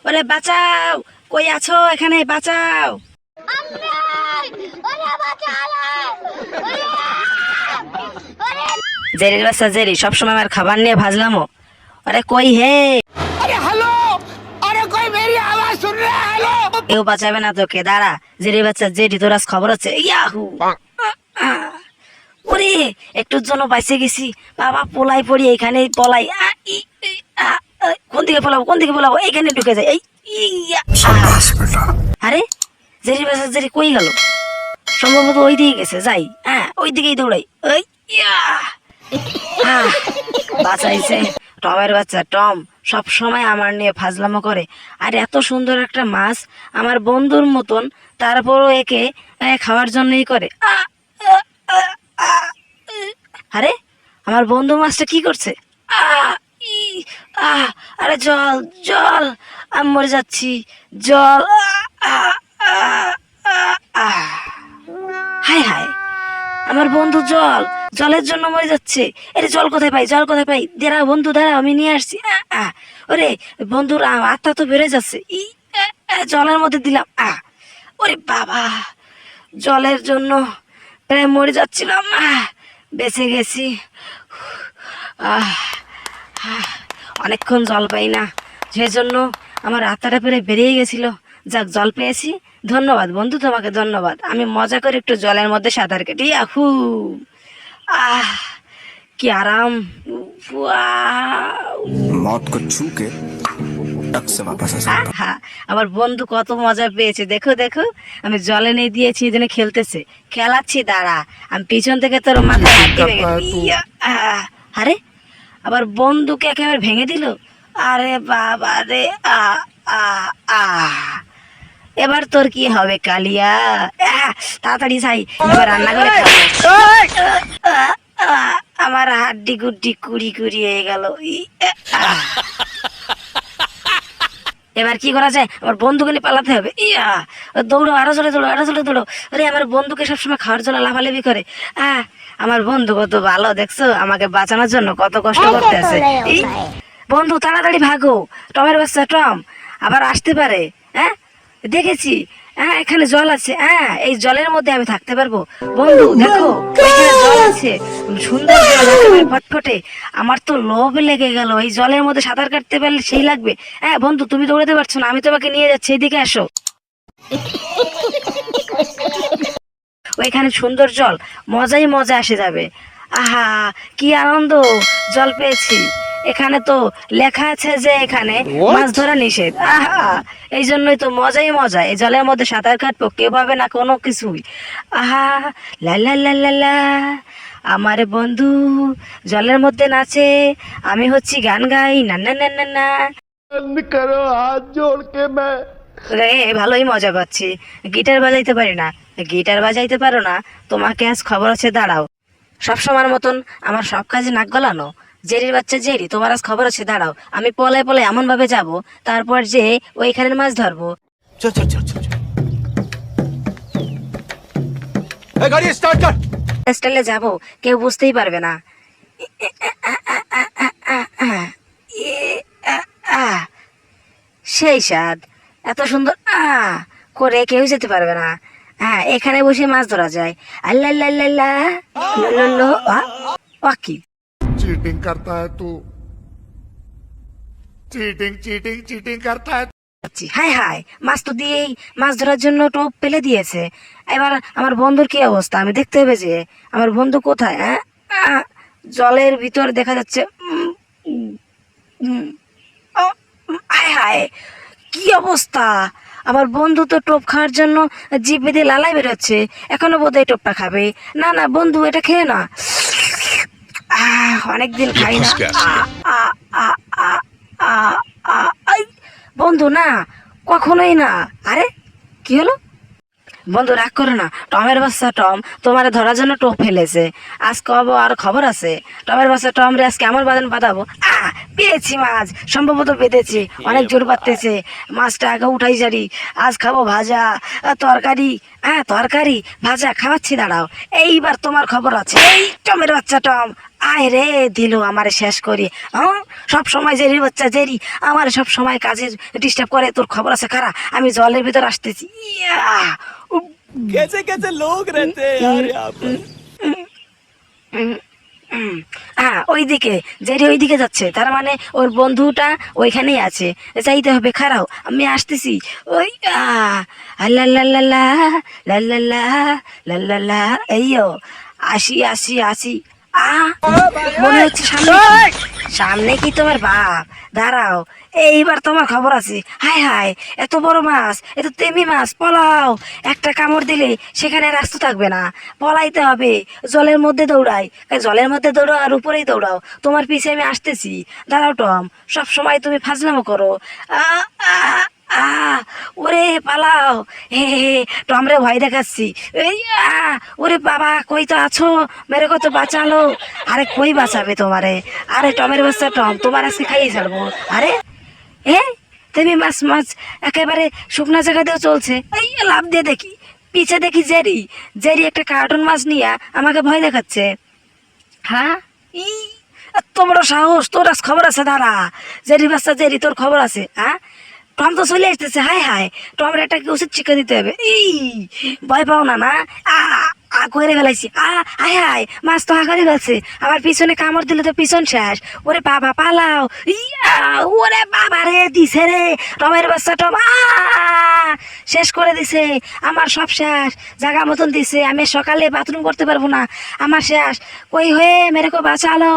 ওরে বাঁচাও, কই আছো এখানে, বাঁচাও। জেরির বাচ্চা জেরি, সবসময় আমার খাবার নিয়ে ভাজলামো। আরে কই হে, কেউ বাঁচাবে না তোকে, দাঁড়া। জেরির বাচ্চা জেরি, তোর আজ খবর আছে। ইয়াহু, ওরে একটুর জন্য বাইসে গেছি। বাবা পোলাই পড়ি, এইখানে পলাই। কোন দিকে পলাবো, কোন দিকে পলাবো, এইখানে ঢুকে যায়। এই আরে জেরির বাচ্চা জেরি কই গেল? সম্ভবত ওই দিকে গেছে, যাই। ওই দিকেই দৌড়াই। ওই বাঁচাইছে। টমের বাচ্চা টম সব সময় আমার নিয়ে ফাজলামো করে, আর এত সুন্দর একটা মাছ আমার বন্ধুর মতন, তারপরও একে খাওয়ার জন্যই করে। আরে আমার বন্ধু মাছটা কি করছে? আরে জল জল, আমি মরে যাচ্ছি, জল। হায় হায়, আমার বন্ধু জল, জলের জন্য মরে যাচ্ছে। এরে জল কোথায় পাই, জল কোথায় পাই? দাঁড়া বন্ধু, দাঁড়া, আমি নিয়ে আসছি। ওরে বন্ধুর আত্মা তো বেড়ে যাচ্ছে। জলের মধ্যে দিলাম। ওরে বাবা, জলের জন্য প্রায় মরে যাচ্ছিলাম, বেঁচে গেছি। অনেকক্ষণ জল পাই না, সেজন্য আমার আত্মাটা প্রায় বেরিয়ে গেছিল। যাক, জল পেয়েছি, ধন্যবাদ বন্ধু, তোমাকে ধন্যবাদ। আমি মজা করে একটু জলের মধ্যে সাঁতার কাটি। কি আরাম। मौत को छू के टक से वापस आ सकता। আমার বন্ধু কত মজা পেয়েছে, দেখো দেখো, আমি জলে নিয়ে দিয়েছি, এই জন্য খেলতেছে। খেলাচ্ছি, দাঁড়া, আমি পিছন থেকে তোর মাথায় হাত দিয়ে আরে আবার বন্ধুকে একেবারে ভেঙে দিল। আরে বাবা রে, এবার তোর কি হবে কালিয়া? তাড়াতাড়ি যাই, এবার রান্না করে খাবো। আমার হাড্ডি গুড্ডি কুড়ি কুড়ি হয়ে গেল। এবার কি করা যায়? আমার বন্ধুকে নিয়ে পালাতে হবে। দৌড়ো, আরো জোরে দৌড়ো, আরো জোরে দৌড়ো। আরে আমার বন্ধুকে সবসময় খাওয়ার জন্য লাফালাফি করে। আমার বন্ধু কত ভালো, দেখছো আমাকে বাঁচানোর জন্য কত কষ্ট করতে আছে। বন্ধু তাড়াতাড়ি ভাগো, টমের বাচ্চা টম আবার আসতে পারে। দেখেছি, এখানে জল আছে। এই জলের মধ্যে আমি থাকতে পারবো। বন্ধু দেখো, এখানে জল আছে, সুন্দর জল, একেবারে ফটফটে। আমার তো লোভ লেগে গেল, এই জলের মধ্যে সাঁতার কাটতে পারলে সেই লাগবে। বন্ধু তুমি দৌড়াতে পারছো না, আমি তোমাকে নিয়ে যাচ্ছি, এদিকে আসো। ওইখানে সুন্দর জল, মজাই মজা আসে যাবে। আহা কি আনন্দ, জল পেয়েছি। এখানে তো লেখা আছে যে এখানে মাছ ধরা নিষেধ। এই জন্যই তো মজাই মজা, এই জলের মধ্যে সাঁতার কাটবো, কেউ পাবে না কোনো কিছুই। লা লা লা লা লা, আমার বন্ধু জলের মধ্যে নাচে, আমি হচ্ছি গান গাই, না না না না না। করো হাত জোড় কে রে ভালোই মজা পাচ্ছি। গিটার বাজাইতে পারি না। গিটার বাজাইতে পারো না, তোমাকে আজ খবর আছে, দাঁড়াও। সবসময়ের মতন আমার সব কাজে নাক গলানো। জেরির বাচ্চা জেরি, তোমার আজ খবর আছে, দাঁড়াও। আমি পলায় পলায় এমন ভাবে যাবো, তারপর যে ওইখানের মাছ ধরবো। चल चल चल चल गाड़ी स्टार्ट कर। স্টাইলে যাবো, কেউ বুঝতেই পারবে না। সেই স্বাদ, এত সুন্দর করে কেউ যেতে পারবে না। এখানে বসে মাছ ধরা যায়। আল্লাহ আল্লাহ আল্লাহ, কি चीटिंग करता है तू, चीटिंग चीटिंग चीटिंग करता है। হাই হাই, মাছ তো দিয়েই মাছ ধরার জন্য টোপ ফেলে দিয়েছে। এবার আমার বন্ধুর কি অবস্থা, আমি দেখতে হবে যে আমার বন্ধু কোথায়। জলের ভিতর দেখা যাচ্ছে। হায় হায়, কি অবস্থা! আমার বন্ধু তো টোপ খাওয়ার জন্য জিভ বেঁধে লালাই বেরোচ্ছে, এখনো বোধহয় টোপটা খাবে। না না বন্ধু, এটা খেয়ে না, অনেকদিন খাই না। বন্ধু না, কখনোই না। আরে কি হলো? বন্ধু রাগ করো না, টমের বাচ্চা টম তোমার ধরার জন্য টোপ ফেলেছে। আজ কব আর খবর আছে, টমের বাচ্চা টম রে আজকে আমার বাদান বাঁধাবো। পেয়েছি মাছ, সম্ভবত বেঁধেছে, অনেক জোর পাততেছে। মাছটা আগে উঠাই জারি, আজ খাবো ভাজা, তরকারি। তরকারি ভাজা খাওয়াচ্ছি, দাঁড়াও, এইবার তোমার খবর আছে। এই টমের বাচ্চা টম, আয় রে দিল আমারে শেষ করি। হ্যাঁ, সব সময় জেরির বাচ্চা জেরি আমার সব সময় কাজে ডিস্টার্ব করে। তোর খবর আছে খারা, আমি জলের ভিতর আসতেছি। ইয়া উপ, कैसे कैसे लोग रहते हैं यार यहाँ पर। হ্যাঁ ওইদিকে জেরি ওইদিকে যাচ্ছে, তার মানে ওর বন্ধুটা ওইখানেই আছে, যাইতে হবে। খারাও আমি আসতেছি। ওই আল্লাহ লাল্লাল্লাহ এইও আসি আসি আসি। মনে হচ্ছে সামনে কি তোমার বাপ? দাঁড়াও, এইবার তোমার খবর আছে। হায় হায়, এত বড় মাছ, এ তো তেমি মাছ। পলাও, একটা কামড় দিলে সেখানে রাস্তা থাকবে না, পলাইতে হবে। জলের মধ্যে দৌড়াই, জলের মধ্যে দৌড়াও আর উপরেই দৌড়াও। তোমার পিছে আমি আসতেছি। দাঁড়াও টম, সব সময় তুমি ফাজলামো করো। আ আ আ ওরে পালাও। হে হে টম রে ভয় দেখাচ্ছি। এই ওরে বাবা, কই তো আছো? মেরে কত বাঁচালো। আরে কই বাঁচাবে তোমারে? আরে টমের বাচ্চা টম, তোমার আজকে খাইয়ে ছাড়বো। আরে এ তুমি মাছ মাছ একেবারে শুকনা জায়গাতেও চলছে। এই লাভ দিয়ে দেখি, পিছে দেখি জেরি। জেরি একটা কার্টুন মাছ নিয়ে আমাকে ভয় দেখাচ্ছে। হ্যাঁ, ই এত বড় সাহস তোর? আজ খবর আছে দাঁড়া। জেরি বাচ্চা জেরি, তোর খবর আছে? হ্যাঁ, টম তো চলে আসতেছে। হায় হায়, টমের একটা কি উচিত শিক্ষা দিতে হবে। ভয় পাও না না? করে ফেলাইছি। হায় হায়, মাছ তো করে ফেলছে। আমার পিছনে কামড় দিলে তো পিছন শেষ। ওরে বাবা পালাও। ওরে বাবা রে, দিছে রে টমের বাচ্চা টম। শেষ করে দিছে আমার, সব শেষ। জায়গা মতন দিছে, আমি সকালে বাথরুম করতে পারবো না, আমার শেষ। কই হয়ে মেরে কো বাঁচালো।